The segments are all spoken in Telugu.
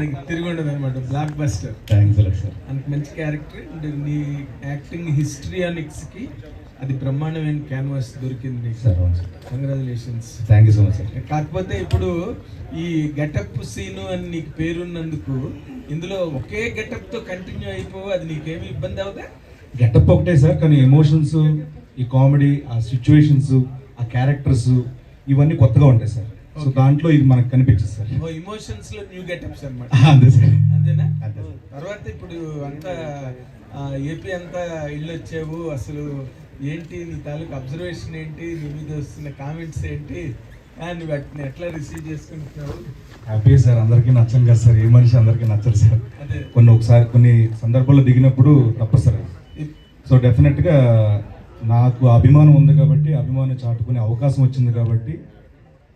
దానికి తిరిగి ఉండదు అనమాట. Block buster. Thanks a lot sir. అంత మంచి క్యారెక్టర్. నీ యాక్టింగ్ హిస్టరియానిక్స్కి అది బ్రహ్మాండమైన క్యాన్వాస్ దొరికింది sir. Congratulations. Thank you so much sir. కాకపోతే ఇప్పుడు ఈ గెటప్ సీను అని నీకు పేరున్నందుకు ఇందులో ఒకే గెటప్తో కంటిన్యూ అయిపోవు, అది నీకేమి ఇబ్బంది అవుతా? గెటప్ ఒకటే సార్, కానీ ఎమోషన్స్, ఈ కామెడీ, ఆ సిచ్యువేషన్స్, ఆ క్యారెక్టర్స్ ఇవన్నీ కొత్తగా ఉంటాయి సార్. సో దాంట్లో ఇది మనకు కనిపించదు సార్. ఓ ఎమోషన్స్ లో న్యూ గెటప్స్ అన్నమాట. అంతే సార్. అంతేనా? అంతే. తర్వాత ఇప్పుడు అంతా ఏపీ అంతా ఇల్లు వచ్చావు, అసలు ఏంటి నీ తాలూకు అబ్జర్వేషన్ ఏంటి, నీ మీద వస్తున్న కామెంట్స్ ఏంటి, నువ్వు వాటిని ఎట్లా రిసీవ్ చేసుకుంటున్నావు? Happy sir. అందరికీ నచ్చం కదా సార్, ఏ మనిషి అందరికీ నచ్చరు సార్. అదే కొన్ని సందర్భాల్లో దిగినప్పుడు తప్పదు సార్. సో డెఫినెట్గా నాకు అభిమానం ఉంది కాబట్టి, అభిమానం చాటుకునే అవకాశం వచ్చింది కాబట్టి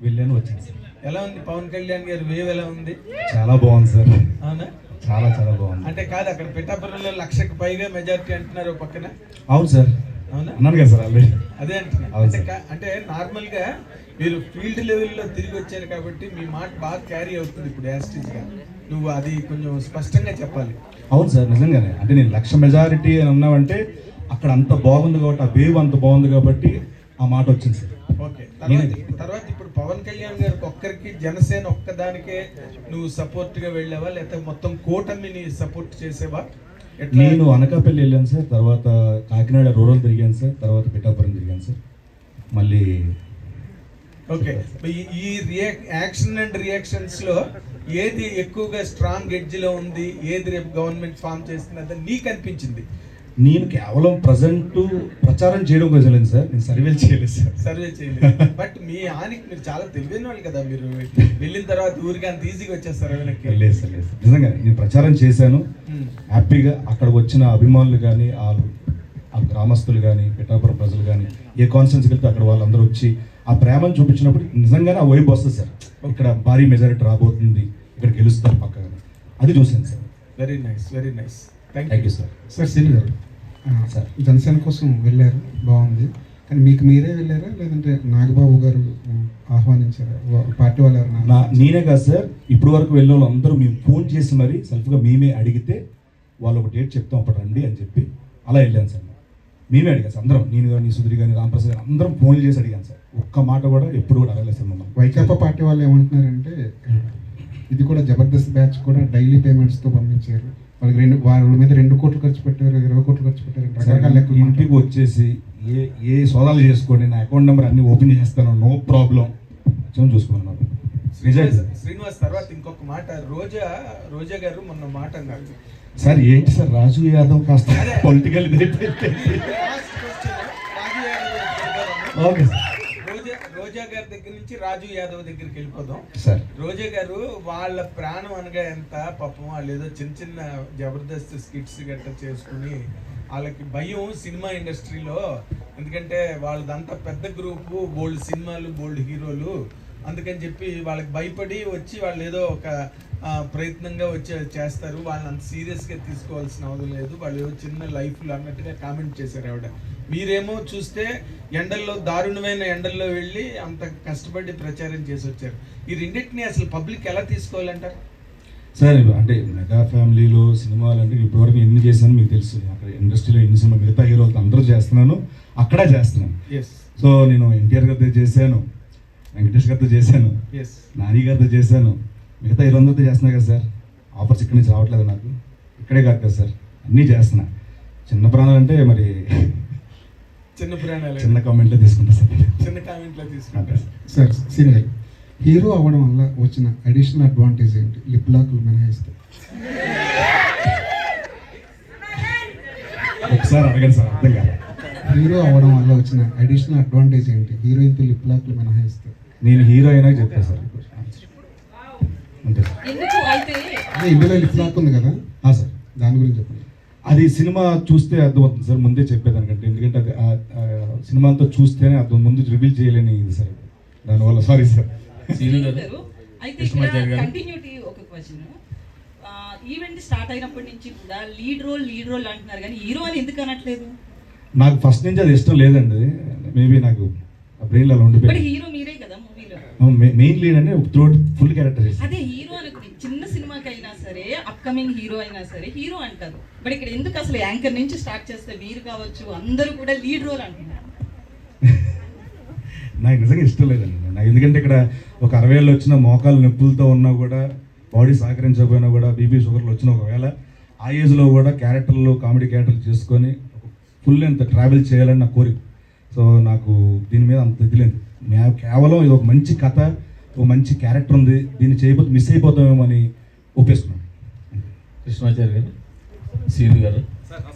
వెళ్ళాను, వచ్చింది సార్. ఎలా ఉంది పవన్ కళ్యాణ్ గారి వేవ్, ఎలా ఉంది? చాలా బాగుంది సార్. అవునా? చాలా చాలా బాగుంది. అంటే కాదు, అక్కడ పిఠాపురంలో 1,00,000కి పైగా మెజారిటీ అంటున్నారు పక్కన. అవును సార్. అవునా? అన్నాను కదా సార్ ఆల్రెడీ. అదే అంటున్నా. అంటే నార్మల్గా మీరు ఫీల్డ్ లెవెల్లో తిరిగి వచ్చారు కాబట్టి మీ మాట బాగా క్యారీ అవుతుంది ఇప్పుడు యాస్టిజ్గా. నువ్వు అది కొంచెం స్పష్టంగా చెప్పాలి. అవును సార్, నిజంగానే. అంటే నేను 1,00,000 మెజారిటీ అని అన్నావంటే అక్కడ అంత బాగుంది కాబట్టి, ఆ వేవ్ అంత బాగుంది కాబట్టి ఆ మాట వచ్చింది సార్. ఓకే. తర్వాత ఇప్పుడు పవన్ కళ్యాణ్ గారికి ఒక్కరికి, జనసేన ఒక్కదానికే నువ్వు సపోర్ట్గా వెళ్ళావా, లేకపోతే మొత్తం కూటమిని సపోర్ట్ చేసేవా? నేను అనకాపల్లి వెళ్ళాను సార్, తర్వాత కాకినాడ రూరల్ తిరిగాను సార్, తర్వాత పిఠాపురం తిరిగాను సార్, మళ్ళీ. ఓకే. ఈ యాక్షన్ అండ్ రియాక్షన్స్ లో ఏది ఎక్కువగా స్ట్రాంగ్ ఎడ్జ్లో ఉంది, ఏది రేపు గవర్నమెంట్ ఫామ్ చేస్తున్నదని నీకు అనిపించింది? నేను కేవలం ప్రజెంట్ ప్రచారం చేయడం కోసం లేదు సార్, నేను సర్వేలు చేయలేదు సార్. సర్వే చేయలేదు. బట్ మీ ఆనికి మీరు చాలా తెలివైన వాళ్ళు కదా, మీరు వెళ్ళిన తర్వాత ఊరికి అంత ఈజీగా వచ్చేస్తారు వెనక్కి? లేదు సార్, లేదు సార్. నిజంగా నేను ప్రచారం చేశాను హ్యాపీగా. అక్కడ వచ్చిన అభిమానులు కానీ, ఆ గ్రామస్తులు కానీ, పిఠాపురం ప్రజలు కానీ, ఏ కాన్ఫరెన్స్కి వెళ్తే అక్కడ వాళ్ళందరూ వచ్చి ఆ ప్రేమను చూపించినప్పుడు నిజంగానే ఆ వైపు వస్తుంది సార్. ఇక్కడ భారీ మెజారిటీ రాబోతుంది, ఇక్కడ గెలుస్తారు పక్కగా, అది చూశాను sir. Very nice, very nice. Thank you sir. Sir సీని గారు, సార్ జనసేన కోసం వెళ్ళారు, బాగుంది. కానీ మీకు మీరే వెళ్ళారా, లేదంటే నాగబాబు గారు ఆహ్వానించారా, పార్టీ వాళ్ళు ఎవరు? నేనే కాదు సార్, ఇప్పుడు వరకు వెళ్ళే వాళ్ళు అందరూ మేము ఫోన్ చేసి మరి సెల్ఫ్గా మేమే అడిగితే వాళ్ళు ఒక డేట్ చెప్తాం అప్పుడు రండి అని చెప్పి అలా వెళ్ళాను సార్. మేమే అడిగాను సార్ అందరం, నేను కానీ, సుధీర్ కానీ, రామప్రసాద్ కానీ అందరం ఫోన్లు చేసి అడిగాను సార్. ఒక్క మాట కూడా ఎప్పుడు కూడా అడగలేదు సార్ మమ్మల్ని. వైకాపా పార్టీ వాళ్ళు ఏమంటున్నారంటే ఇది కూడా జబర్దస్త్ బ్యాచ్ కూడా డైలీ పేమెంట్స్తో పంపించారు, వాళ్ళకి వాళ్ళ మీద 2 కోట్లు ఖర్చు పెట్టారు, 20 కోట్లు ఖర్చు పెట్టారు, రకరకాల లెక్కలు. ఇంటికి వచ్చేసి ఏ సోదాలు చేసుకోండి, నా అకౌంట్ నెంబర్ అన్ని ఓపెన్ చేస్తాను, నో ప్రాబ్లం, చూసుకున్నాను. శ్రీనివాస్, తర్వాత ఇంకొక మాట, రోజా గారు మొన్న మాట అన్నారు సార్. ఏంటి సార్, రాజు యాదవ్ కాస్త పొలిటికల్ ఓకే సార్. రోజా గారి దగ్గర నుంచి రాజు యాదవ్ దగ్గరికి వెళ్ళిపోదాం సార్. రోజా గారు వాళ్ళ ప్రాణం అనగా ఎంత పాపం, వాళ్ళు ఏదో చిన్న చిన్న జబర్దస్త్ స్కిట్స్ గట్రా చేసుకుని వాళ్ళకి భయం సినిమా ఇండస్ట్రీలో, ఎందుకంటే వాళ్ళదంతా పెద్ద గ్రూపు, బోల్డ్ సినిమాలు, బోల్డ్ హీరోలు, అందుకని చెప్పి వాళ్ళకి భయపడి వచ్చి వాళ్ళు ఏదో ఒక ప్రయత్నంగా వచ్చి చేస్తారు, వాళ్ళని అంత సీరియస్గా తీసుకోవాల్సిన అవసరం లేదు, వాళ్ళు ఏదో చిన్న లైఫ్లు అన్నట్టుగా కామెంట్ చేశారు ఆవిడ. మీరేమో చూస్తే ఎండల్లో, దారుణమైన ఎండల్లో వెళ్ళి అంత కష్టపడి ప్రచారం చేసి వచ్చారు. ఈ రెండింటిని అసలు పబ్లిక్ ఎలా తీసుకోవాలంటారు సార్? అంటే మెగా ఫ్యామిలీలో సినిమాలు అంటే ఇప్పటివరకు ఎన్ని చేశాను మీకు తెలుసు. అక్కడ ఇండస్ట్రీలో ఎన్ని సినిమా మిగతా హీరోలతో అందరూ చేస్తున్నాను, అక్కడ చేస్తున్నాను. సో నేను ఎన్టీఆర్ గారితో చేశాను, వెంకటేష్ గారితో చేశాను, నాని గారితో చేశాను, మిగతా హీరోలతో చేస్తున్నా కదా సార్. ఆఫర్స్ ఇక్కడి నుంచి రావట్లేదు నాకు, ఇక్కడే కాదు కదా సార్, అన్నీ చేస్తున్నా. చిన్న ప్రాణాలు అంటే మరి చిన్న కామెంట్లో తీసుకుంటా సార్. చిన్న కామెంట్లో తీసుకుంటా సార్. సీని గారు, హీరో అవ్వడం వల్ల వచ్చిన అడిషనల్ అడ్వాంటేజ్ ఏంటి, లిప్ లాక్లు మినహాయిస్తే? ఒకసారి అడగండి సార్, అర్థం కాదు. హీరో అవ్వడం వల్ల వచ్చిన అడిషనల్ అడ్వాంటేజ్ ఏంటి, హీరోయిన్తో లిప్ లాక్లు మినహాయిస్తే? నేను హీరో అయినా చెప్తాను సార్. ఇందులో లిప్ లాక్ ఉంది కదా సార్, దాని గురించి చెప్పండి. అది సినిమా చూస్తే అర్థమవుతుంది సార్, ముందే చెప్పేదానికంటే. ఎందుకంటే అది సినిమా అంతా చూస్తేనే అర్థం, ముందు రివీల్ చేయలేని ఇది సార్, దానివల్ల సారీ సార్. ఈవెంట్ స్టార్ట్ అయినప్పటి నుంచి కూడా లీడ్ రోల్ అంటున్నారు, కానీ హీరో అని ఎందుకు అనట్లేదు? నాకు ఫస్ట్ నుంచి అది ఇష్టం లేదండి, మేబీ నాకు బ్రెయిన్ అలా ఉండిపోయింది. హీరో మీరే కదా మూవీలో, మెయిన్ లీడ్ అంటే త్రూఅవుట్ ఫుల్ క్యారెక్టర్. అదే హీరో అనుకుని చిన్న సినిమాకైనా అప్కమింగ్ హీరో అయినా సరే హీరో అంటారు, బట్ ఇక్కడ ఎందుకు అసలు యాంకర్ నుంచి స్టార్ట్ చేస్తే వీరు కావచ్చు అందరూ కూడా లీడ్ రోల్ అంటున్నారు? నాకు నిజంగా ఇష్టం లేదండి. నాకు ఎందుకంటే ఇక్కడ ఒక 60 ఏళ్ళు వచ్చిన మోకాలు నొప్పులతో ఉన్నా కూడా, బాడీ సహకరించకపోయినా కూడా, బీపీ షుగర్లు వచ్చిన ఒకవేళ ఆ ఏజ్లో కూడా క్యారెక్టర్లు, కామెడీ క్యారెక్టర్లు చేసుకొని ఫుల్ ఎంత ట్రావెల్ చేయాలని నా కోరిక. సో నాకు దీని మీద అంత ఇది లేదు. కేవలం ఇది ఒక మంచి కథ, ఒక మంచి క్యారెక్టర్ ఉంది, దీన్ని చేయకపోతే మిస్ అయిపోతామేమో అని ఒప్పేసుకున్నాను. కృష్ణాచారి గారు, సీను గారు,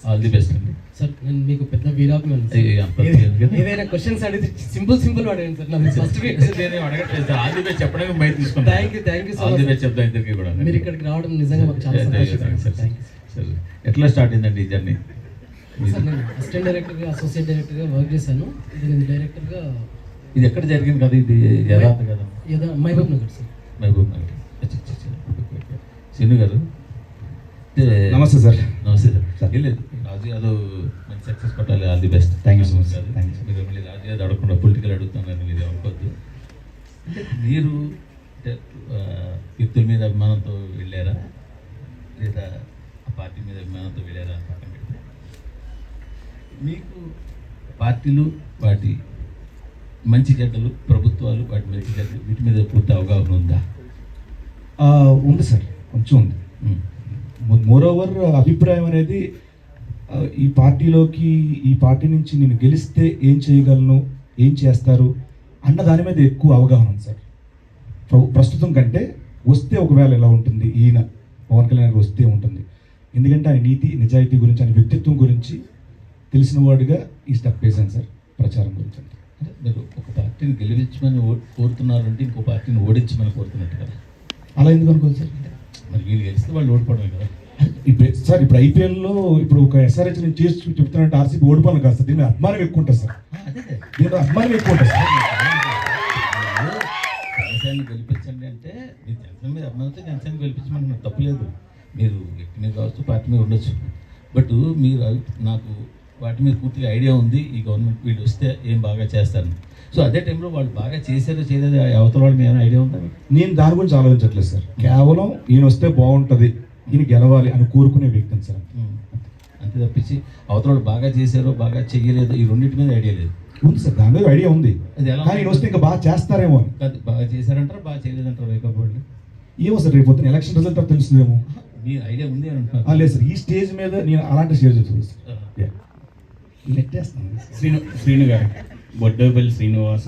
ఆల్ ది బెస్ట్ అండి. సార్ నేను మీకు పెద్ద వీరాభిమాని సార్. ఏదైనా క్వశ్చన్స్ అడిగితే సింపుల్ అడగండి సార్. నాకు ఫస్ట్ నేనేం అడగట్లేదు సార్, ఆల్ ది బెస్ట్ చెప్పడానికి బయట తీసుకున్నాను. Thank you so all the much. Best చెప్తాను ఇద్దరికి కూడా. మీరు ఇక్కడికి రావడం నిజంగా మాకు చాలా సంతోషం సార్. సరే, ఎట్లా స్టార్ట్ అయిందండి ఈ జర్నీ? సార్ నేను అసిస్టెంట్ డైరెక్టర్గా, అసోసియేట్ డైరెక్టర్గా వర్క్ చేశాను. ఇది నేను డైరెక్టర్గా ఇది ఎక్కడ జరిగింది కదా? ఇది యథార్థ కదా? ఏదో మహబూబ్ నగర్ సార్. మహబూబ్ నగర్. సీను గారు నమస్తే సార్. నమస్తే సార్. లేదు, రాజు యాదవ్ మంచి సక్సెస్ కొట్టాలి, all the best. Thank you so much. Thank you. మీరు మళ్ళీ రాజు యాదవ్ అడగకుండా పొలిటికల్ అడుగుతున్నాను, మీరు అనుకోవద్దు. అంటే మీరు అంటే వ్యక్తుల మీద అభిమానంతో వెళ్ళారా, లేదా ఆ పార్టీ మీద అభిమానంతో వెళ్ళారా అని పక్కన పెడితే, మీకు పార్టీలు, వాటి మంచి చెడ్డలు, ప్రభుత్వాలు వాటి మంచి చెడ్డలు, వీటి మీద పూర్తి అవగాహన ఉందా? ఉంది సార్, కొంచెం ఉంది. మోరోవర్ అభిప్రాయం అనేది ఈ పార్టీలోకి, ఈ పార్టీ నుంచి నేను గెలిస్తే ఏం చేయగలను, ఏం చేస్తారు అన్న దాని మీద ఎక్కువ అవగాహన ఉంది సార్. ప్రస్తుతం కంటే వస్తే ఒకవేళ ఎలా ఉంటుంది, ఈయన పవన్ కళ్యాణ్ వస్తే ఉంటుంది. ఎందుకంటే ఆయన నీతి నిజాయితీ గురించి, ఆయన వ్యక్తిత్వం గురించి తెలిసిన వాడిగా ఈ స్టెప్ వేశాను సార్, ప్రచారం గురించి. అంటే మీరు ఒక పార్టీని గెలిపించమని కోరుతున్నారంటే ఇంకో పార్టీని ఓడించమని కోరుతున్నట్టు కదా? అలా ఎందుకు అనుకోవాలి సార్? మరి వీళ్ళు గెలిస్తే వాళ్ళు ఓడిపోవడమే కదా? సార్ ఇప్పుడు ఐపీఎల్లో ఇప్పుడు ఒక ఎస్ఆర్హెచ్ నేను చేసి చెప్తున్నట్టు ఆర్సీబీ ఓడిపోను కాదు సార్, దీని అభిమానం ఎక్కువ ఉంటుంది సార్. అదే దీని అభిమానం ఎక్కువ ఉంటుంది సార్. జనసేన గెలిపించండి అంటే మీరు జనసేన మీద అభిమానంతో జనసేన గెలిపించమని తప్పులేదు. మీరు వ్యక్తి మీద కావచ్చు, పార్టీ మీద ఉండొచ్చు. బట్ మీరు నాకు వాటి మీద పూర్తిగా ఐడియా ఉంది, ఈ గవర్నమెంట్ వీళ్ళు వస్తే ఏం బాగా చేస్తారు. సో అదే టైంలో వాళ్ళు బాగా చేశారో చేయలేదు అవతల వాళ్ళు ఏమైనా ఐడియా ఉందా? నేను దాని గురించి ఆలోచించట్లేదు సార్. కేవలం ఈయన వస్తే బాగుంటుంది, ఈయన గెలవాలి అని కోరుకునే వ్యక్తిని సార్. అంతే తప్పించి అవతల వాళ్ళు బాగా చేశారో బాగా చెయ్యలేదు ఈ రెండింటి మీద ఐడియా లేదు. ఉంది సార్, దాని మీద ఐడియా ఉంది. అది ఎలా? కానీ ఈయన వస్తే ఇంకా బాగా చేస్తారేమో అని. కాదు, బాగా చేశారంటారా బాగా చేయలేదంటారా? వేకపోండి ఏమో సార్, రేపు పొద్దున ఎలక్షన్ రిజల్ట్ తెలుస్తుందేమో. మీ ఐడియా ఉంది అని అంటున్నారు. లేదు సార్, ఈ స్టేజ్ మీద నేను అలాంటి షేర్ చేస్తాను సార్. నెట్టేస్తాను. శ్రీను గారు, బొడ్డోపల్లి శ్రీనివాస్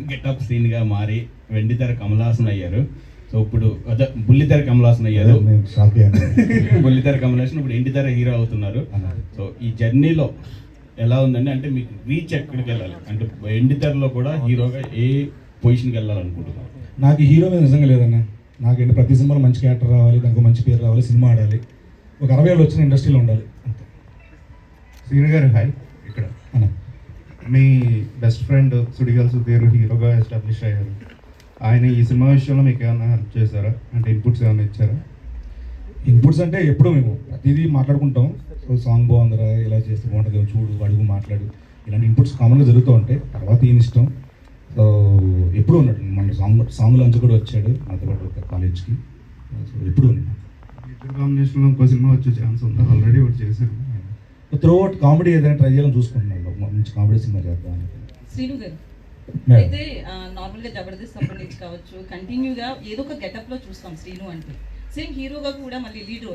గెటప్ శ్రీనుగా మారి వెండితెర కమలాసన్ అయ్యారు. సో ఇప్పుడు అదే బుల్లితెర కమలాసన్ అయ్యారు. నేను షాక్ అయ్యాను. బుల్లితెర కమలాసన్ ఇప్పుడు ఎండితెర హీరో అవుతున్నారు. సో ఈ జర్నీలో ఎలా ఉందండి? అంటే మీకు రీచ్ ఎక్కడికి వెళ్ళాలి, అంటే ఎండితెరలో కూడా హీరోగా ఏ పొజిషన్కి వెళ్ళాలనుకుంటున్నారు? నాకు హీరో మీద నిజంగా లేదన్న. నాకేంటి ప్రతి సినిమాలో మంచి క్యారెక్టర్ రావాలి, దానికి మంచి పేరు రావాలి, సినిమా ఆడాలి, ఒక 60 ఏళ్ళు వచ్చిన ఇండస్ట్రీలో ఉండాలి అంతే. శ్రీను గారు హాయ్. ఇక్కడ అన్న, మీ బెస్ట్ ఫ్రెండ్ సుడిగాల్ సుధీర్ హీరోగా ఎస్టాబ్లిష్ అయ్యారు. ఆయన ఈ సినిమా విషయంలో మీకు ఏమైనా హెల్ప్ చేశారా? అంటే ఇన్పుట్స్ ఏమైనా ఇచ్చారా? ఇన్పుట్స్ అంటే ఎప్పుడు మేము ప్రతిదీ మాట్లాడుకుంటాం. సో సాంగ్ బాగుందిరా, ఇలా చేస్తే బాగుంటుంది, చూడు, అడుగు, మాట్లాడు, ఇలాంటి ఇన్పుట్స్ కామన్గా జరుగుతూ ఉంటాయి. తర్వాత ఈయన ఇష్టం. సో ఎప్పుడు ఉన్నాడు, మన సాంగ్ లాంచ్ కూడా వచ్చాడు నాతో పాటు కాలేజ్కి. సో ఎప్పుడు ఉన్నాడు. ఇద్దరు కాంబినేషన్లో ఇంకో సినిమా వచ్చే ఛాన్స్ ఉందా? ఆల్రెడీ ఒకటి చేశారు. త్రూ అవుట్ కామెడీ ఏదైనా ట్రై చేయాలని చూసుకుంటున్నాను, మంచి కామెడీ సినిమా చేద్దాం. శ్రీను గారు, మేడం. అయితే నార్మల్ గా జబర్దస్త్ అప్పటి నుంచి కావచ్చు కంటిన్యూగా ఏదో ఒక గెటప్ లో చూస్తాం శ్రీను అంటే. సేమ్ హీరోగా కూడా మళ్ళీ లీడ్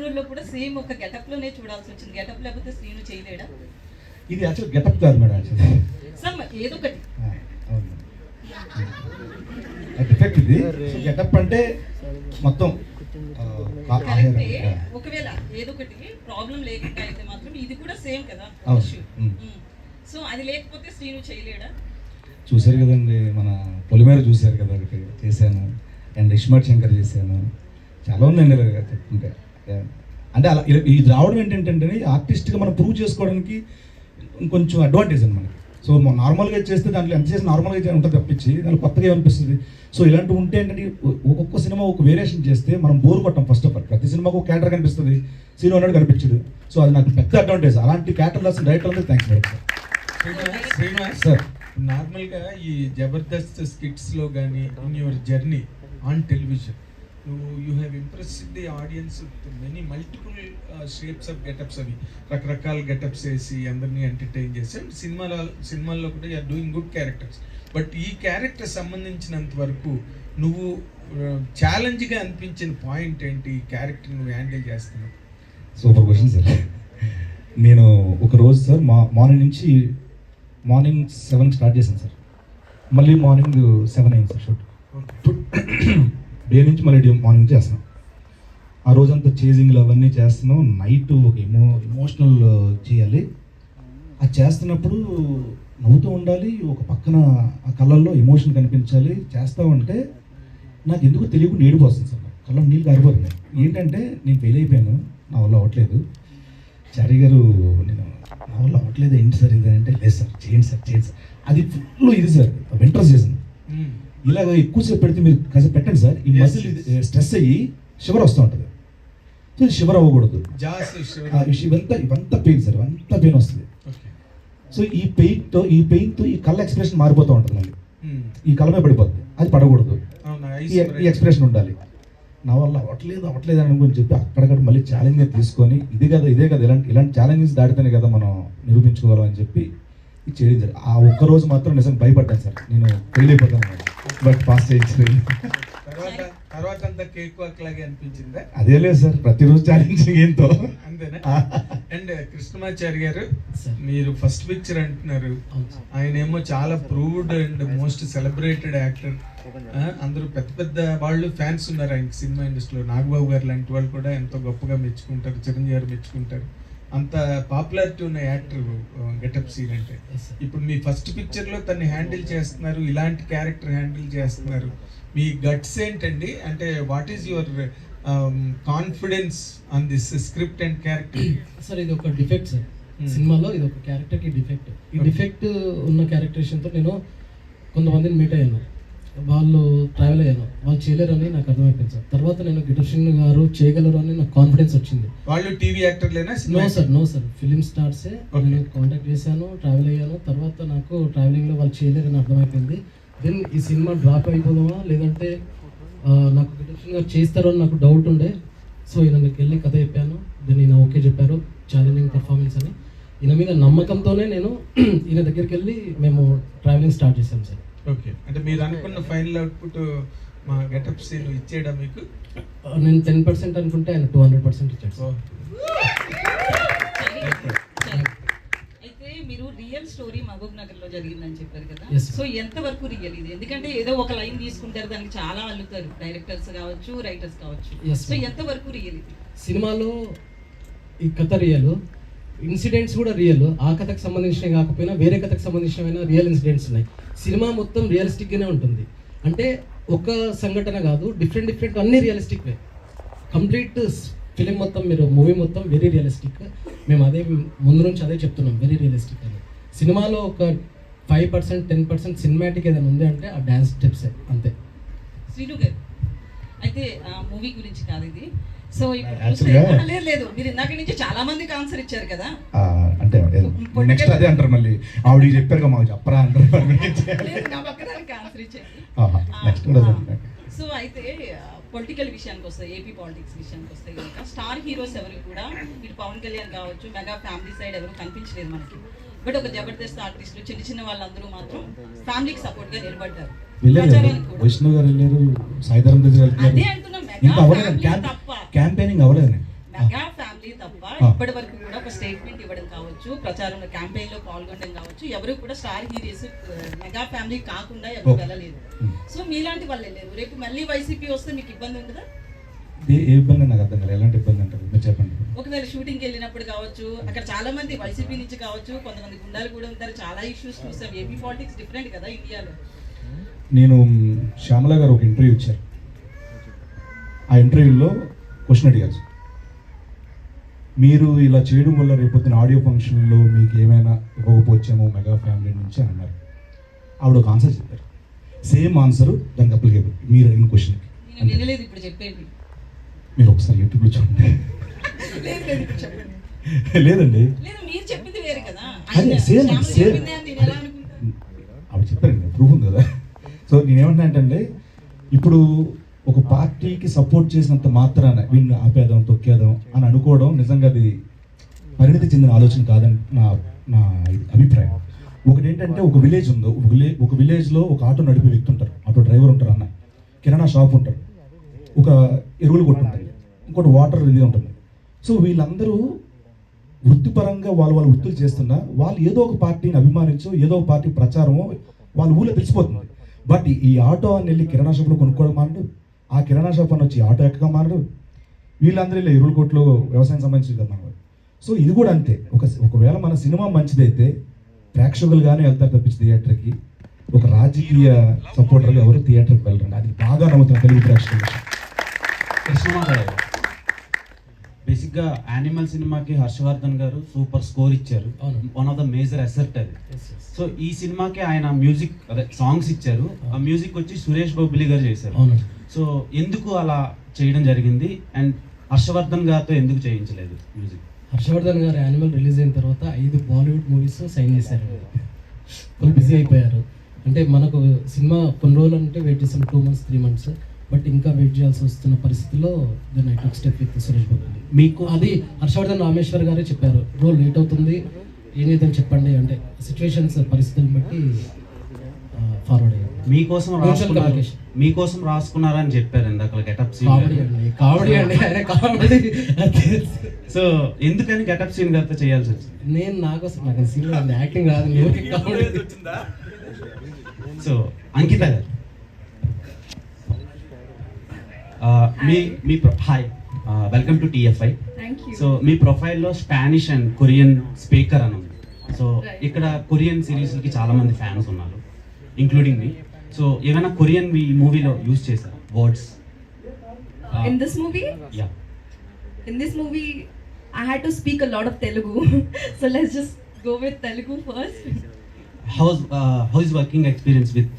రోల్ లో కూడా సేమ్ ఒక గెటప్ లోనే చూడాల్సి వచ్చింది. గెటప్ లేకపోతే శ్రీను చేయలేడా? ఇది యాక్చువల్ గెటప్ కాదు మేడం, యాక్చువల్లీ సమ్ ఏదో ఒకటి డిఫెక్ట్ ఇది. గెటప్ అంటే మొత్తం కరెక్టే. ఒకవేళ ఏదో ఒకటి ప్రాబ్లం లేకుండా అయితే మాత్రం ఇది కూడా సేమ్ కదా ఇష్యూ. సో అది లేకపోతే శ్రీను చేయలేడా? చూశారు కదండి, మన పొలిమేర చూశారు కదా, ఒకటి చేశాను. అండ్ ఇస్మార్ట్ శంకర్ చేశాను. చాలా ఉందండి ఇలా చెప్పుకుంటే. అంటే అలా ఇది రావడం ఏంటంటే ఆర్టిస్ట్గా మనం ప్రూవ్ చేసుకోవడానికి ఇంకొంచెం అడ్వాంటేజ్ అండి మనకి. సో మనం నార్మల్గా చేస్తే దాంట్లో ఎంత చేసి నార్మల్గా ఉంటుంది తప్పించి దానికి కొత్తగా ఏమనిపిస్తుంది. సో ఇలాంటివి ఉంటే ఏంటంటే ఒక్కొక్క సినిమా ఒక వేరియేషన్ చేస్తే మనం బోర్ కొట్టాం. ఫస్ట్ ఆఫ్ ఆల్ ప్రతి సినిమాకు ఒక క్యారెక్టర్ కనిపిస్తుంది, సీన్ అన్నాడు కనిపించడు. సో అది నాకు పెద్ద అడ్వాంటేజ్. అలాంటి క్యారెక్టర్ రాసిన director thanks madam. Srinivas sir, నార్మల్గా ఈ జబర్దస్త్ స్కిట్స్లో కానీ in your journey on television you have impressed the audience with many multiple shapes of getups. అవి రకరకాల గెటప్స్ వేసి అందరినీ ఎంటర్టైన్ చేసి సినిమాల్లో కూడా you're doing good characters. But ఈ క్యారెక్టర్ సంబంధించినంత వరకు నువ్వు ఛాలెంజ్గా అనిపించిన పాయింట్ ఏంటి? ఈ క్యారెక్టర్ నువ్వు హ్యాండిల్ చేస్తున్నావు. Super question sir. నేను ఒక రోజు సార్ మార్నింగ్ 7కి స్టార్ట్ చేశాను సార్. మళ్ళీ మార్నింగ్ 7 అయింది సార్ షూట్. డే నుంచి మళ్ళీ మార్నింగ్ చేస్తున్నాం. ఆ రోజంతా చేజింగ్లు అవన్నీ చేస్తున్నాం. నైట్ ఒక ఎమోషనల్ చేయాలి. అది చేస్తున్నప్పుడు నవ్వుతూ ఉండాలి, ఒక పక్కన ఆ కళ్ళల్లో ఎమోషన్ కనిపించాలి. చేస్తూ ఉంటే నాకు ఎందుకు తెలియకుండా ఏడిపోతుంది సార్. కళ్ళ నీళ్ళు కారిపోతున్నాయి. ఏంటంటే నేను ఫెయిల్ అయిపోయాను, నా వల్ల అవ్వట్లేదు. చారీ గారు నేను నా వల్ల అవ్వట్లేదు ఏంటి సార్ ఇది అంటే, లేదు సార్ చేయండి సార్. అది ఫుల్ ఇది సార్ వింటర్ సీజన్. ఇలాగ ఎక్కువసేపు పెడితే మీరు కాసేపు పెట్టండి సార్, ఈ మజిల్ స్ట్రెస్ అయ్యి షివర్ వస్తూ ఉంటుంది. సో షివర్ అవ్వకూడదు. ఇవంతా పెయిన్ సార్, ఇవంతా పెయిన్ వస్తుంది. సో ఈ పెయిన్తో ఈ కళ్ళ ఎక్స్ప్రెషన్ మారిపోతూ ఉంటుంది. మళ్ళీ ఈ కళ్ళమే పడిపోతుంది, అది పడకూడదు. ఈ ఎక్స్ప్రెషన్ ఉండాలి. నా వల్ల అవ్వట్లేదు అని గురించి చెప్పి అక్కడక్కడ మళ్ళీ ఛాలెంజ్గా తీసుకొని ఇదే కదా ఇలాంటి ఛాలెంజెస్ దాటితేనే కదా మనం నిరూపించుకోగలం అని చెప్పి ఇది చేయడం జరిగింది. ఆ ఒక్కరోజు మాత్రం నిజంగా భయపడ్డాను సార్, నేను ఫెయిల్ అయిపోతాను. బట్ పాస్ చేయించలేదు. తర్వాత అంతా కేక్ వాక్ లాగే అనిపించిందా? అదే లేదు సార్, ప్రతిరోజు ఛాలెంజింగ్ ఏంతో అంతేనా? అండ్ కృష్ణమాచారి గారు, మీరు ఫస్ట్ పిక్చర్ అంటున్నారు. ఆయన ఏమో చాలా proved and most celebrated actor. అందరూ పెద్ద పెద్ద వాళ్ళు ఫ్యాన్స్ ఉన్నారు ఆయనకి సినిమా ఇండస్ట్రీలో. నాగబాబు గారు లాంటి వాళ్ళు కూడా ఎంతో గొప్పగా మెచ్చుకుంటారు, చిరంజీవి గారు మెచ్చుకుంటారు. అంత పాపులారిటీ ఉన్న యాక్టర్ గెటప్ సీన్ అంటే. ఇప్పుడు మీ ఫస్ట్ పిక్చర్లో తన్ని హ్యాండిల్ చేస్తున్నారు, ఇలాంటి క్యారెక్టర్ హ్యాండిల్ చేస్తున్నారు. మీ గట్స్ ఏంటండి? అంటే what is your confidence on this script and character? Sir ఇది ఒక డిఫెక్ట్ సార్ సినిమాలో, ఇది ఒక క్యారెక్టర్కి డిఫెక్ట్. ఈ డిఫెక్ట్ ఉన్న క్యారెక్టరేషన్తో నేను కొంతమందిని మీట్ అయ్యాను, వాళ్ళు ట్రావెల్ అయ్యాను, వాళ్ళు చేయలేరని నాకు అర్థమైపోయింది సార్. తర్వాత నేను గిటర్షన్ గారు చేయగలరు అని నాకు కాన్ఫిడెన్స్ వచ్చింది. వాళ్ళు టీవీ యాక్టర్లేనా? నో సార్ ఫిలిం స్టార్సే. నేను కాంటాక్ట్ చేశాను, ట్రావెల్ అయ్యాను. తర్వాత నాకు ట్రావెలింగ్లో వాళ్ళు చేయలేరని అర్థమైపోయింది. దెన్ ఈ సినిమా డ్రాప్ అయిపోదామా లేదంటే నాకు గిటర్షన్ గారు చేస్తారో అని నాకు డౌట్ ఉండే. సో ఈయనకి వెళ్ళి కథ చెప్పాను. దెన్ ఈయన ఓకే చెప్పారు, ఛాలెంజింగ్ పర్ఫార్మెన్స్ అని. ఈయన మీద నమ్మకంతోనే నేను ఈయన దగ్గరికి వెళ్ళి మేము ట్రావెలింగ్ స్టార్ట్ చేశాం సార్. ఓకే, అంటే మీరు అనుకున్న ఫైనల్ అవుట్పుట్ మా గెటప్ సీన్ ఇచ్చేయడా మీకు? నేను 10% అనుకుంటే ఆయన 200% ఇచ్చాడు. అయితే మీరు రియల్ స్టోరీ మహబూబ్ నగర్ లో జరిగిందని చెప్పారు కదా. Yes. సో ఎంత వరకు రియల్ ఇది? ఎందుకంటే ఏదో ఒక లైన్ తీసుకుంటారు, దానికి చాలా అల్లుతారు, డైరెక్టర్స్ కావచ్చు, రైటర్స్ కావచ్చు. Yes, సో ఎంత వరకు రియల్ ఇది? సినిమాలో ఈ కథ రియల్, ఇన్సిడెంట్స్ కూడా రియల్. ఆ కథకు సంబంధించినవి కాకపోయినా వేరే కథకు సంబంధించిన రియల్ ఇన్సిడెంట్స్ ఉన్నాయి. సినిమా మొత్తం రియలిస్టిక్గానే ఉంటుంది. అంటే ఒక సంఘటన కాదు, డిఫరెంట్ అన్నీ రియలిస్టిక్. కంప్లీట్ ఫిలిం మొత్తం, మీరు మూవీ మొత్తం వెరీ రియలిస్టిక్. మేము అదే ముందు నుంచి అదే చెప్తున్నాం, వెరీ రియలిస్టిక్ అని. సినిమాలో ఒక 5% 10% సినిమాటిక్ ఏదైనా ఉంది అంటే ఆ డ్యాన్స్ స్టెప్సే, అంతే. శ్రీను గారు, అయితే మూవీ గురించి కాదు ఇది. సో లేదు మీరు ఇందాక నుంచి చాలా మందికి ఆన్సర్ ఇచ్చారు కదా. అంటే నెక్స్ట్ అదే అంటారు, మళ్ళీ ఆవిడ చెప్పారు మాకు చెప్పరా అంటారు. నా పక్కదానికి ఆన్సర్ ఇచ్చారు. సో అయితే పొలిటికల్ విషయానికి వస్తాయి, ఏపీ పాలిటిక్స్ విషయానికి వస్తాయి కనుక స్టార్ హీరోస్ ఎవరు కూడా ఇటు పవన్ కళ్యాణ్ కావచ్చు, మెగా ఫ్యామిలీ సైడ్ ఎవరు కనిపించలేదు మనకి. బట్ ఒక జబర్దస్త్ ఆర్టిస్టులు చిన్న వాళ్ళందరూ మాత్రం ఫ్యామిలీకి సపోర్ట్ గా నిలబడ్డారు. వైష్ణవ్ గారు వెళ్ళారు, సాయిధరం దగ్గర అదే అంటున్నాం, మెగా ఫ్యామిలీ తప్ప, క్యాంపెయినింగ్ అవ్వలేదు. మెగా ఫ్యామిలీ తప్ప ఇప్పటి వరకు కూడా ఒక స్టేట్మెంట్ ఇవ్వడం కావచ్చు, ప్రచారంలో క్యాంపెయిన్ లో పాల్గొనడం కావచ్చు, ఎవరు కూడా స్టార్ హీరోస్ మెగా ఫ్యామిలీ కాకుండా ఎవరు వెళ్ళలేదు. సో మీలాంటి వాళ్ళు వెళ్ళారు. రేపు మళ్ళీ వైసీపీ వస్తే మీకు ఇబ్బంది ఉండదా? ఏ ఇబ్బంది నాకు అర్థం కాదు. ఎలాంటి ఇబ్బంది అంటారు మీరు చెప్పండి. ఒకవేళ షూటింగ్కి వెళ్ళినప్పుడు కావచ్చు, అక్కడ చాలా మంది వైసీపీ నుంచి కావచ్చు, కొంతమంది గుండాలు కూడా ఉంటారు. చాలా ఇష్యూస్ చూసాం. ఏపీ పాలిటిక్స్ డిఫరెంట్ కదా ఇండియాలో. నేను శ్యామల గారు ఒక ఇంటర్వ్యూ ఇచ్చారు. ఆ ఇంటర్వ్యూలో క్వశ్చన్ అడిగారు, మీరు ఇలా చేయడం వల్ల రేపొద్దున ఆడియో ఫంక్షన్లో మీకు ఏమైనా ఇవ్వకపోవచ్చేమో మెగా ఫ్యామిలీ నుంచి అని అన్నారు. ఆవిడ ఒక ఆన్సర్ చెప్పారు, సేమ్ ఆన్సర్ దానికి అప్లికేబుల్ మీరు అడిగిన క్వశ్చన్కి. నేను వినలేదు ఇప్పుడు చెప్పేది. మీరు ఒకసారి యూట్యూబ్లో చూడండి. లేదండి, లేదు మీరు చెప్పింది వేరే కదా. అదే సేమ్ ఆవిడ చెప్పారండి, ప్రూఫ్ ఉంది కదా. సో నేనేమంటున్నా అంటే ఇప్పుడు ఒక పార్టీకి సపోర్ట్ చేసినంత మాత్రాన వీళ్ళని ఆపేద్దాం తొక్కేద్దాం అని అనుకోవడం నిజంగా అది పరిణితి చెందిన ఆలోచన కాదని నా నా అభిప్రాయం. ఒకటి ఏంటంటే ఒక విలేజ్ ఉందో ఒక విలేజ్లో ఒక ఆటో నడిపే వ్యక్తి ఉంటారు, ఆటో డ్రైవర్ ఉంటారు, అన్న కిరాణా షాప్ ఉంటారు, ఒక ఎరువులు కొట్టు ఉంటుంది, ఇంకోటి వాటర్ ఇది ఉంటుంది. సో వీళ్ళందరూ వృత్తిపరంగా వాళ్ళ వృత్తులు చేస్తున్నా వాళ్ళు ఏదో ఒక పార్టీని అభిమానించో ఏదో ఒక పార్టీ ప్రచారమో వాళ్ళ ఊళ్ళో తెలిసిపోతుంది. బట్ ఈ ఆటో అని వెళ్ళి కిరాణా షాప్లో కొనుక్కోవడం మానడు, ఆ కిరాణా షాప్ అని వచ్చి ఆటో ఎక్కగా మానడు, వీళ్ళందరూ ఇలా ఎరువుల కొట్లు వ్యవసాయం సంబంధించి కదా మనవాడు. సో ఇది కూడా అంతే. ఒకవేళ మన సినిమా మంచిదైతే ప్రేక్షకులుగానే వెళ్తారు తప్పించి థియేటర్కి, ఒక రాజకీయ సపోర్టర్గా ఎవరు థియేటర్కి వెళ్ళరండి. అది బాగా నమ్ముతున్న తెలుగు ప్రేక్షకులు. కృష్ణమాధవ్ బేసిక్గా యానిమల్ సినిమాకి హర్షవర్ధన్ గారు సూపర్ స్కోర్ ఇచ్చారు, one of the major asset అది. సో ఈ సినిమాకి ఆయన మ్యూజిక్ అదే సాంగ్స్ ఇచ్చారు, ఆ మ్యూజిక్ వచ్చి సురేష్ బొబ్బిలి గారు చేశారు. సో ఎందుకు అలా చేయడం జరిగింది అండ్ హర్షవర్ధన్ గారితో ఎందుకు చేయించలేదు మ్యూజిక్? హర్షవర్ధన్ గారు యానిమల్ రిలీజ్ అయిన తర్వాత 5 బాలీవుడ్ మూవీస్ సైన్ చేశారు, ఫుల్ బిజీ అయిపోయారు. అంటే మనకు సినిమా కొన్ని రోజులు అంటే వెయిట్ చేసాం, 2 months 3 months, బట్ ఇంకా వెయిట్ చేయాల్సి వస్తున్న పరిస్థితిలో then I took step with Suresh Babu. మీకు అది హర్షవర్ధన్ రామేశ్వర్ గారే చెప్పారు, రోల్ లేట్ అవుతుంది ఏం చేద్దాం చెప్పండి అంటే సిచ్యువేషన్స్ పరిస్థితులను బట్టి ఫార్వర్డ్ అయ్యారు. మీకోసం రాసుకున్నారని చెప్పారు ఇందాక గెటప్ సీన్. కామెడీ అండి ఆయన కామెడీ. సో ఎందుకని గెటప్ సీన్ గారితో చేయాల్సి వచ్చింది? నేను నాకు సీన్ యాక్టింగ్ రాదు, కామెడీ. సో అంకిత గారు మీ hi, welcome to TFI. So మీ ప్రొఫైల్లో స్పానిష్ అండ్ కొరియన్ స్పీకర్ అని ఉంది. సో ఇక్కడ కొరియన్ సిరీస్కి చాలా మంది ఫ్యాన్స్ ఉన్నారు, ఇంక్లూడింగ్ మీ. సో ఏమైనా కొరియన్ మీ మూవీలో యూజ్ చేశారు words? In this movie? Yeah. In this movie, I had to speak a lot of Telugu. So let's just go with Telugu first. How is working experience with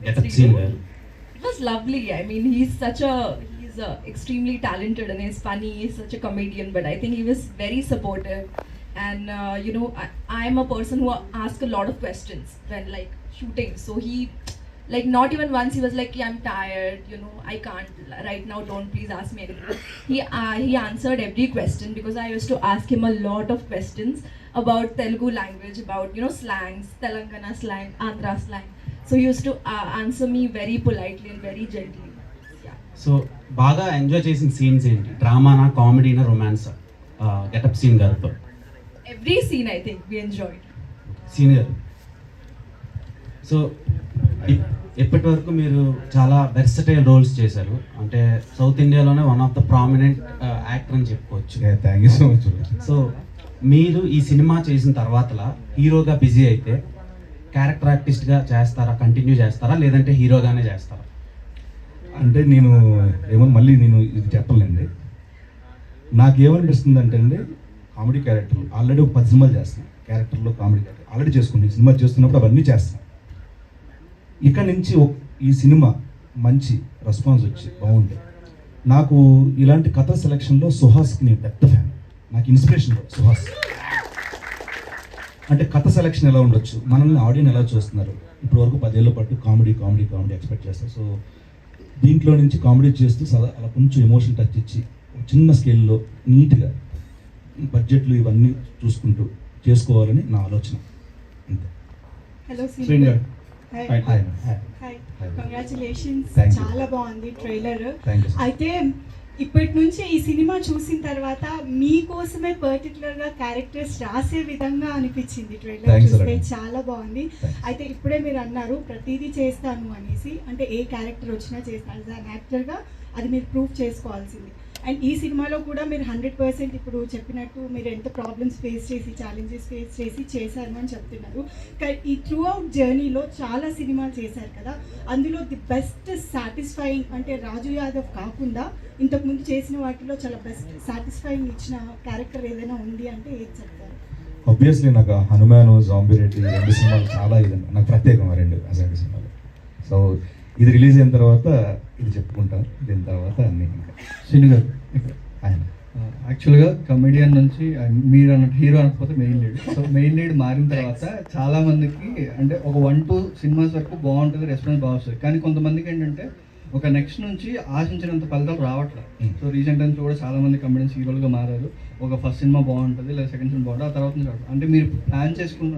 Getup Scene girl? It was lovely. I mean, he's extremely talented and he's funny. He's such a comedian, but I think he was very supportive. And I'm a person who asks a lot of questions when like shooting. So he, like, not even once he was like, I'm tired, I can't right now, don't please ask me anything. He answered every question because I used to ask him a lot of questions about Telugu language, about slangs, Telangana slang, Andhra slang. So he used to answer me very politely and very gently. Yeah. So బాగా ఎంజాయ్ చేసిన సీన్స్ ఏంటి? డ్రామానా, కామెడీనా, రొమాన్సా గెటప్ సీన్ గారితో? Every scene I think we enjoyed. Senior. So ఇప్పటి వరకు మీరు చాలా వెర్సటైల్ రోల్స్ చేశారు, అంటే సౌత్ ఇండియాలోనే one of the prominent actor అని చెప్పుకోవచ్చు. Thank you so much. So మీరు ఈ సినిమా చేసిన తర్వాతలా హీరోగా బిజీ అయితే క్యారెక్టర్ ఆర్టిస్ట్గా చేస్తారా, కంటిన్యూ చేస్తారా, లేదంటే హీరోగానే చేస్తారా? అంటే నేను మళ్ళీ ఇది చెప్పలేండి. నాకేమనిపిస్తుంది అంటే అండి, కామెడీ క్యారెక్టర్లు ఆల్రెడీ ఒక 10 సినిమాలు చేస్తాను, క్యారెక్టర్లో కామెడీ క్యారెక్టర్ ఆల్రెడీ చేసుకుని సినిమా చేస్తున్నప్పుడు అవన్నీ చేస్తాను. ఇక నుంచి ఈ సినిమా మంచి రెస్పాన్స్ వచ్చి బాగుంది. నాకు ఇలాంటి కథ సెలక్షన్లో సుహాస్కి నేను పెద్ద ఫ్యాన్, నాకు ఇన్స్పిరేషన్ సుహాస్. అంటే కథ సెలక్షన్ ఎలా ఉండొచ్చు, మనల్ని ఆడియన్స్ ఎలా చూస్తున్నారు, ఇప్పటి వరకు 10 ఏళ్ళ పాటు కామెడీ కామెడీ కామెడీ ఎక్స్పెక్ట్ చేస్తారు. సో దీంట్లో నుంచి కామెడీ చేస్తూ అలా కొంచెం ఎమోషన్ టచ్ ఇచ్చి చిన్న స్కేల్లో నీట్గా బడ్జెట్లు ఇవన్నీ చూసుకుంటూ చేసుకోవాలని నా ఆలోచన. అంతే. Hello శ్రీనివాస్. హాయ్. కంగ్రాచులేషన్స్. చాలా బాగుంది ట్రైలర్. అయితే ఇప్పటి నుంచి ఈ సినిమా చూసిన తర్వాత మీకోసమే పర్టికులర్గా క్యారెక్టర్స్ రాసే విధంగా అనిపించింది ట్రైలర్ చూస్తే. చాలా బాగుంది. అయితే ఇప్పుడే మీరు అన్నారు ప్రతిదీ చేస్తాను అనేసి, అంటే ఏ క్యారెక్టర్ వచ్చినా చేస్తాను యాజ్ అన్ యాక్టర్గా, అది మీరు ప్రూవ్ చేసుకోవాల్సింది. అండ్ ఈ సినిమాలో కూడా మీరు 100% ఇప్పుడు చెప్పినట్టు మీరు ఎంత ప్రాబ్లమ్స్ ఫేస్ చేసి ఛాలెంజెస్ ఫేస్ చేసి చేశారు అని చెప్తున్నారు. ఈ త్రూ అవుట్ జర్నీలో చాలా సినిమాలు చేశారు కదా, అందులో ది బెస్ట్ సాటిస్ఫైయింగ్ అంటే రాజు యాదవ్ కాకుండా ఇంతకుముందు చేసిన వాటిలో చాలా బెస్ట్ సాటిస్ఫైయింగ్ ఇచ్చిన క్యారెక్టర్ ఏదైనా ఉంది అంటే ఏది చెప్తారు? ఆబ్వియస్లీ నాకు హనుమాను, జాంబీ రెడ్డి 2 సినిమాలు చాలా నాకు ప్రత్యేకం, 2 అసలు సినిమాలు. సో ఇది రిలీజ్ అయిన తర్వాత ఇది చెప్పుకుంటాను, దీని తర్వాత అన్ని. శ్రీను గారు ఆయన యాక్చువల్గా కమెడియన్ నుంచి మీరు అన్నట్టు హీరో అనకపోతే main lead. So main lead మారిన తర్వాత చాలామందికి అంటే ఒక 1-2 సినిమాస్ వరకు బాగుంటుంది, రెస్పాన్స్ బాగా వస్తుంది. కానీ కొంతమందికి ఏంటంటే ఒక నెక్స్ట్ నుంచి ఆశించినంత ఫలితాలు రావట్లేదు. Hmm. సో రీసెంట్ టైమ్స్ కూడా చాలా మంది కమెడియన్స్ హీరోలుగా మారారు. ఒక ఫస్ట్ సినిమా బాగుంటుంది లేదా సెకండ్ సినిమా బాగుంటుంది, ఆ తర్వాత నుంచి రావట్లేదు. అంటే మీరు ప్లాన్ చేసుకున్న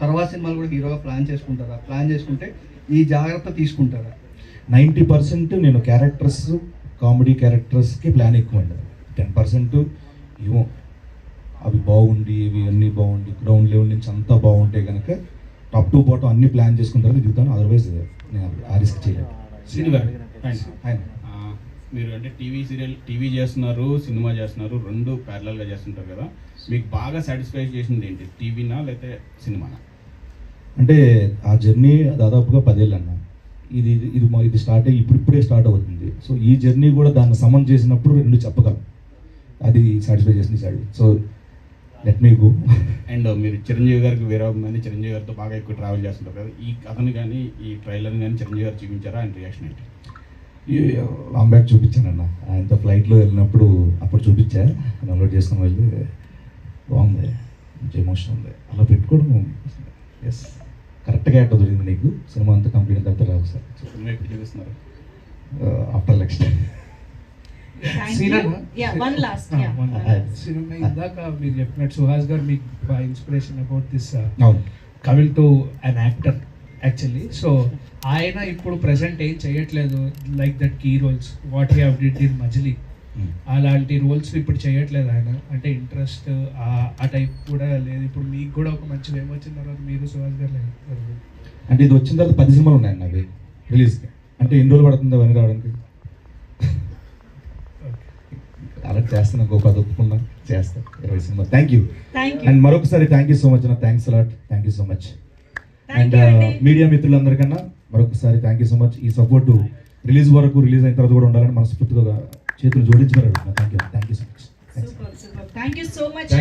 తర్వాత సినిమాలు కూడా హీరోగా ప్లాన్ చేసుకుంటారా? ప్లాన్ చేసుకుంటే ఈ జాగ్రత్త తీసుకుంటారా? 90% నేను క్యారెక్టర్స్, కామెడీ క్యారెక్టర్స్కి ప్లాన్ ఎక్కువ అండి. 10% ఏమో అవి బాగుండి ఇవి అన్నీ బాగుండి గ్రౌండ్ లెవెల్ నుంచి అంతా బాగుంటే కనుక టాప్ టు బాటం అన్ని ప్లాన్ చేసుకున్న తర్వాత దిగుతాను. అదర్వైజ్ నేను ఆ రిస్క్ చేయలేదు. శ్రీను గారు ఆయన మీరు అంటే టీవీ చేస్తున్నారు, సినిమా చేస్తున్నారు, రెండు ప్యారలల్గా చేస్తుంటారు కదా. మీకు బాగా సాటిస్ఫై చేసింది ఏంటి, టీవీనా లేకపోతే సినిమానా? అంటే ఆ జర్నీ దాదాపుగా 10 ఏళ్ళు అన్న. ఇది స్టార్ట్ అయ్యి ఇప్పుడే స్టార్ట్ అవుతుంది. సో ఈ జర్నీ కూడా దాన్ని సమన్ చేసినప్పుడు 2 చెప్పగలం. అది సాటిస్ఫై చేసింది sir. So let me go. And మీరు చిరంజీవి గారికి వేరే మంది చిరంజీవి గారితో బాగా ఎక్కువ ట్రావెల్ చేస్తుంటారు కదా, ఈ కథను కానీ ఈ ట్రైలర్ని కానీ చిరంజీవి గారు చూపించారా? ఆయన రియాక్షన్ ఏంటి? లాంగ్ బ్యాక్ చూపించానన్న. ఆయనతో ఫ్లైట్లో వెళ్ళినప్పుడు అప్పుడు చూపించా, డౌన్లోడ్ చేసుకుని వెళ్ళి బాగుంది, మంచి ఎమోషన్ ఉంది. అలా పెట్టుకోవడం ఎస్ కరెక్ట్గా ఎట్లా దొరికింది నీకు సినిమా అంతా కంప్లీట్ అయిన తర్వాత రావు సార్. సినిమా ఎప్పుడు చూపిస్తున్నారు? After next one last cinema ఇందాక మీరు చెప్పినట్టు సుహాస్ గారు మీకు ఇన్స్పిరేషన్ అబౌట్ దిస్ అవును. Coming to an actor actually. So ఆయన ఇప్పుడు ప్రెసెంట్ ఏం చేయట్లేదు like that key roles what he have did in Majili, అలాంటి రోల్స్ ఇప్పుడు చేయట్లేదు ఆయన. అంటే ఇంట్రెస్ట్ ఆ టైప్ కూడా లేదు. ఇప్పుడు మీకు కూడా ఒక మంచి వేమ్ వచ్చిన తర్వాత మీరు సుహాస్ గారు లేదు. అంటే ఇది వచ్చిన తర్వాత 10 సినిమాలు ఉన్నాయండి అవి రిలీజ్కి. అంటే ఎన్ని రోజులు పడుతుంది అవన్నీ రావడానికి? అలా చేస్తాను, ఇంకో 10 ఒప్పుకున్నా చేస్తాను, 20 సినిమా. Thank you. అండ్ మరొకసారి థ్యాంక్ యూ సో మచ్ అన్న. Thanks a lot. Thank you so much. And media మిత్రులందరికన్నా మరొకసారి థ్యాంక్ యూ సో మచ్. ఈ సపోర్ట్ రిలీజ్ వరకు, రిలీజ్ అయిన తర్వాత కూడా ఉండాలని మనస్ఫూర్తిగా చేతులు జోడించి మరి అడుగుతున్నా. Thank you so much. Super. Thank you so much.